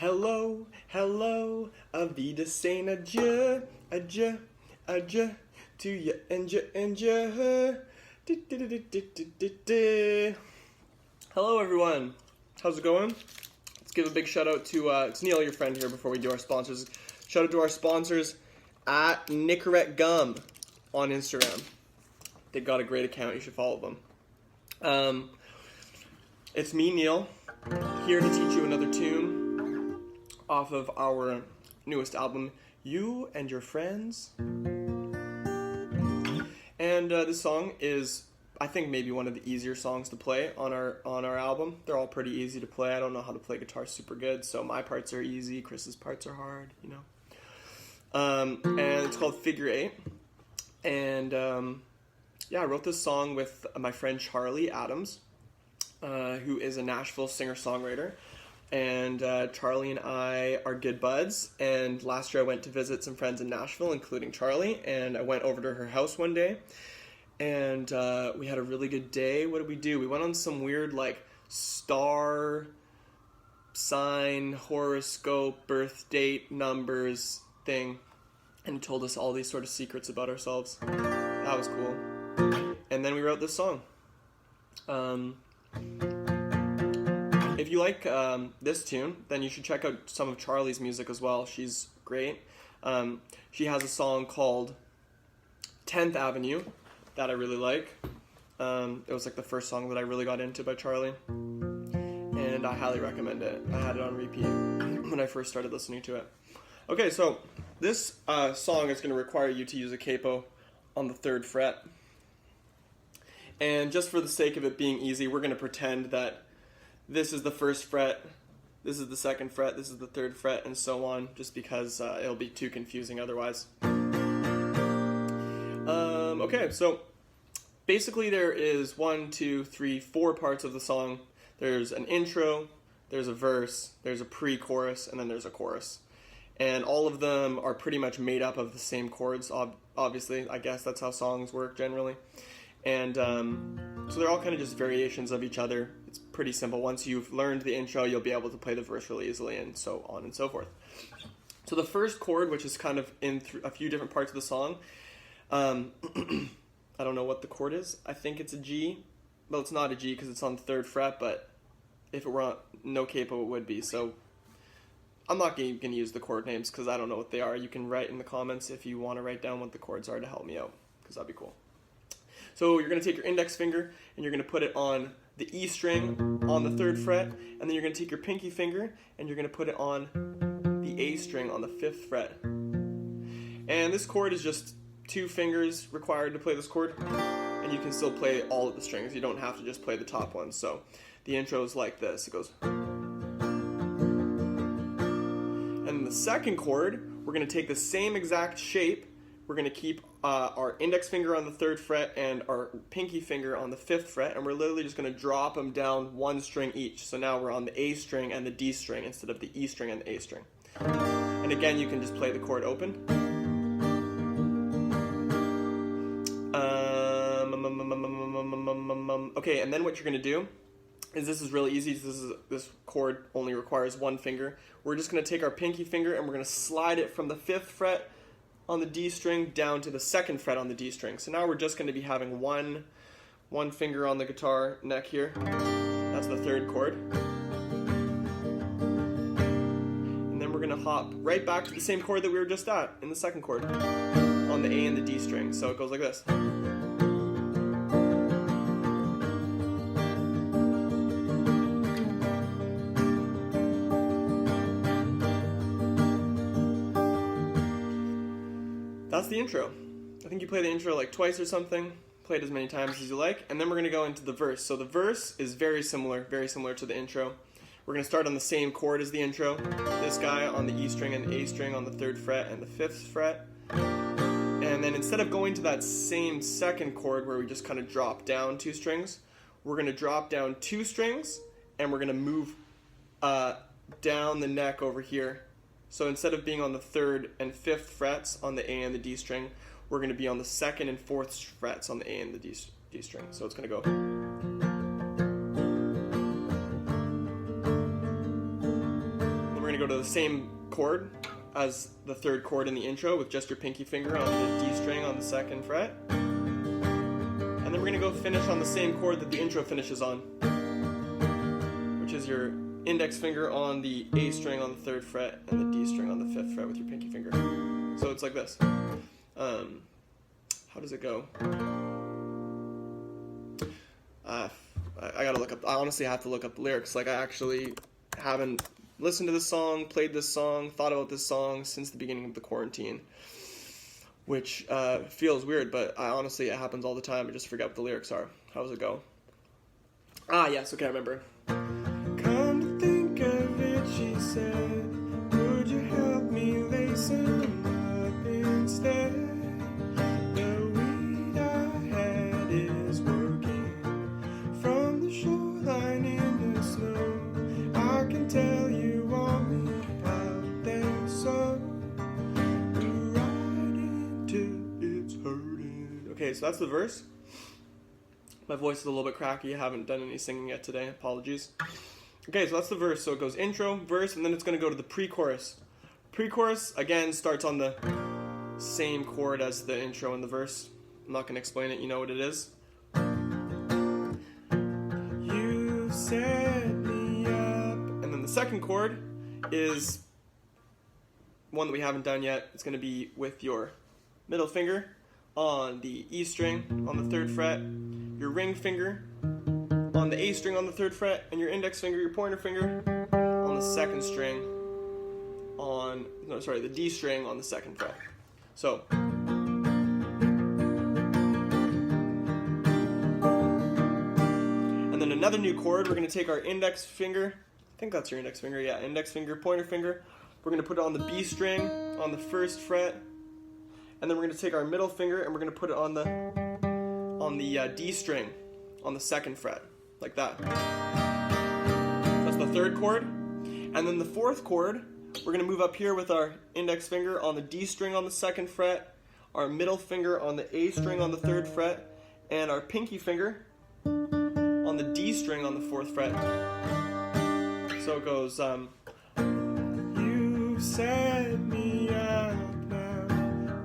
Hello, hello, Avida saying adieu, adieu, adieu, to you and you and you. Hello everyone, how's it going? Let's give a big shout out to, it's Neil, your friend here, before we do our sponsors. Shout out to our sponsors at Nicorette Gum on Instagram. They got a great account, you should follow them. It's me, Neil, here to teach you another tune off of our newest album, You and Your Friends. And this song is, I think, maybe one of the easier songs to play on our album. They're all pretty easy to play. I don't know how to play guitar super good, so my parts are easy, Chris's parts are hard, you know. And it's called Figure 8. And yeah, I wrote this song with my friend Charlie Adams, who is a Nashville singer-songwriter. And Charlie and I are good buds, and last year I went to visit some friends in Nashville, including Charlie, and I went over to her house one day, and we had a really good day. What did we do? We went on some weird, like, star sign, horoscope, birth date, numbers thing, and told us all these sort of secrets about ourselves. That was cool. And then we wrote this song. If you like this tune, then you should check out some of Charlie's music as well. She's great. She has a song called 10th Avenue that I really like. It was like the first song that I really got into by Charlie. And I highly recommend it. I had it on repeat when I first started listening to it. Okay, so this song is going to require you to use a capo on the 3rd fret. And just for the sake of it being easy, we're going to pretend that this is the 1st fret, this is the 2nd fret, this is the 3rd fret, and so on, just because it'll be too confusing otherwise. Okay, so basically there is 1, 2, 3, 4 parts of the song. There's an intro, there's a verse, there's a pre-chorus, and then there's a chorus. And all of them are pretty much made up of the same chords, obviously. I guess that's how songs work generally. And so they're all kind of just variations of each other. It's pretty simple. Once you've learned the intro, you'll be able to play the verse really easily, and so on and so forth. So the first chord, which is kind of in a few different parts of the song, I don't know what the chord is. I think it's a G. Well, it's not a G because it's on the 3rd fret, but if it were on no capo, it would be. So I'm not going to use the chord names because I don't know what they are. You can write in the comments if you want to write down what the chords are to help me out, because that'd be cool. So you're going to take your index finger and you're going to put it on the E string on the 3rd fret, and then you're going to take your pinky finger and you're going to put it on the A string on the 5th fret. And this chord is just 2 fingers required to play this chord, and you can still play all of the strings. You don't have to just play the top ones. So the intro is like this. It goes. And the 2nd chord, we're going to take the same exact shape. We're going to keep our index finger on the 3rd fret and our pinky finger on the 5th fret, and we're literally just going to drop them down 1 string each. So now we're on the A string and the D string instead of the E string and the A string. And again, you can just play the chord open. Okay, and then what you're going to do is, this is really easy. This chord only requires 1 finger. We're just going to take our pinky finger and we're going to slide it from the 5th fret on the D string down to the 2nd fret on the D string. So now we're just going to be having one finger on the guitar neck here. That's the 3rd chord. And then we're going to hop right back to the same chord that we were just at in the 2nd chord on the A and the D string. So it goes like this. That's the intro. I think you play the intro like twice or something. Play it as many times as you like. And then we're going to go into the verse. So the verse is very similar to the intro. We're going to start on the same chord as the intro. This guy on the E string and the A string on the 3rd fret and the 5th fret. And then instead of going to that same 2nd chord where we just kind of drop down 2 strings, we're going to drop down 2 strings and we're going to move down the neck over here. So instead of being on the 3rd and 5th frets on the A and the D string, we're going to be on the 2nd and 4th frets on the A and the D string. So it's going to go. go to the same chord as the third chord in the intro with just your pinky finger on the D string on the 2nd fret. And then we're going to go finish on the same chord that the intro finishes on, which is your index finger on the A string on the 3rd fret and the D string on the 5th fret with your pinky finger. So it's like this. How does it go? I gotta look up. I honestly have to look up the lyrics. Like, I actually haven't listened to this song, played this song, thought about this song since the beginning of the quarantine, which feels weird, but honestly, it happens all the time. I just forget what the lyrics are. How does it go? Ah, yes, okay, I remember. Come to think of it, she said, would you help me lace him up instead? The weed I had is working from the shoreline in the snow. I can tell you want me out there, so we're riding till it's hurting. Okay, so that's the verse. My voice is a little bit cracky. I haven't done any singing yet today. Apologies. Okay, so that's the verse. So it goes intro, verse, and then it's going to go to the pre-chorus. Pre-chorus, again, starts on the same chord as the intro and the verse. I'm not going to explain it. You know what it is. You set me up. And then the second chord is one that we haven't done yet. It's going to be with your middle finger on the E string on the 3rd fret, your ring finger on the A string on the 3rd fret, and your index finger, your pointer finger, on the 2nd string on, no, sorry, the D string on the 2nd fret. So, and then another new chord, we're going to take our index finger, I think that's your index finger, yeah, index finger, pointer finger, we're going to put it on the B string on the 1st fret, and then we're going to take our middle finger and we're going to put it on the D string on the 2nd fret, like that. That's the 3rd chord. And then the 4th chord, we're going to move up here with our index finger on the D string on the 2nd fret, our middle finger on the A string on the 3rd fret, and our pinky finger on the D string on the 4th fret. So it goes, you set me up now,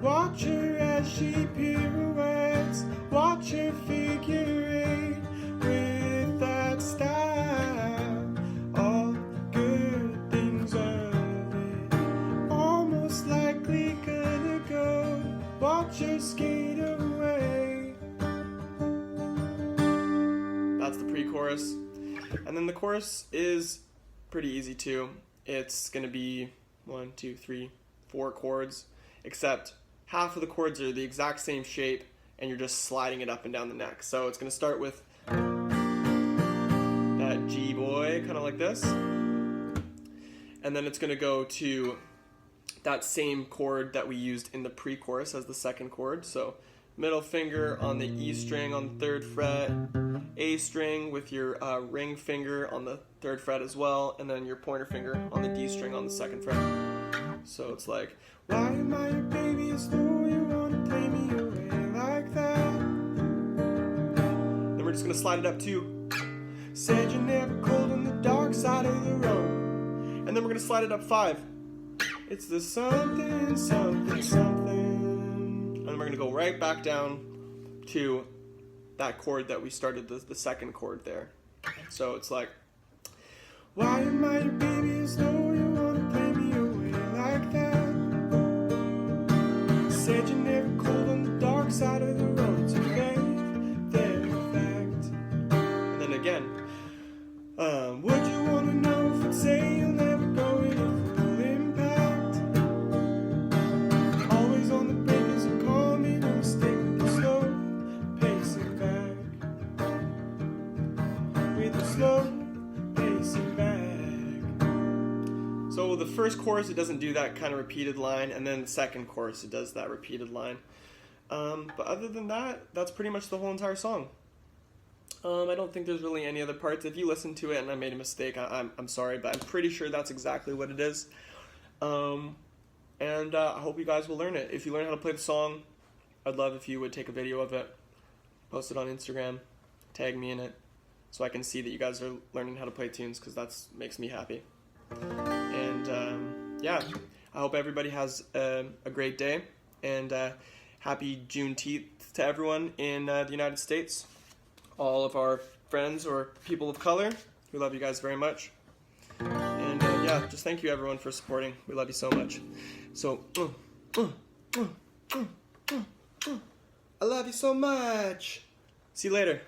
watch her as she pirouettes, watch her figure eight with that style, all good things of it, almost likely gonna go, watch her skate away. That's the pre-chorus. And then the chorus is pretty easy too. It's gonna be 1, 2, 3, 4 chords, except half of the chords are the exact same shape and you're just sliding it up and down the neck. So it's going to start with that G boy, kind of like this. And then it's going to go to that same chord that we used in the pre-chorus as the 2nd chord. So middle finger on the E string on the 3rd fret, A string with your ring finger on the 3rd fret as well, and then your pointer finger on the D string on the 2nd fret. So it's like, why am I your baby? As though you want to play me away like that. Then we're just going to slide it up to, said you're never cold on the dark side of the road. And then we're going to slide it up 5. It's the something, something, something. And then we're going to go right back down to that chord that we started the 2nd chord there. So it's like, why am I your baby? As though you want to play me away like that. Said you're never cold on the dark side of the road today. They're a fact. And then again, would you want to know if I'd say you'll never go in a full impact? Always on the brink as a calming mistake with a slow pacing back. With a slow pacing back. So the first chorus, it doesn't do that kind of repeated line, and then the 2nd chorus, it does that repeated line. But other than that, that's pretty much the whole entire song. I don't think there's really any other parts. If you listen to it and I made a mistake, I'm sorry, but I'm pretty sure that's exactly what it is. I hope you guys will learn it. If you learn how to play the song, I'd love if you would take a video of it, post it on Instagram, tag me in it, so I can see that you guys are learning how to play tunes, because that makes me happy. And yeah, I hope everybody has a great day, and happy Juneteenth to everyone in the United States. All of our friends or people of color, we love you guys very much. And yeah, just thank you everyone for supporting. We love you so much. So, I love you so much. See you later.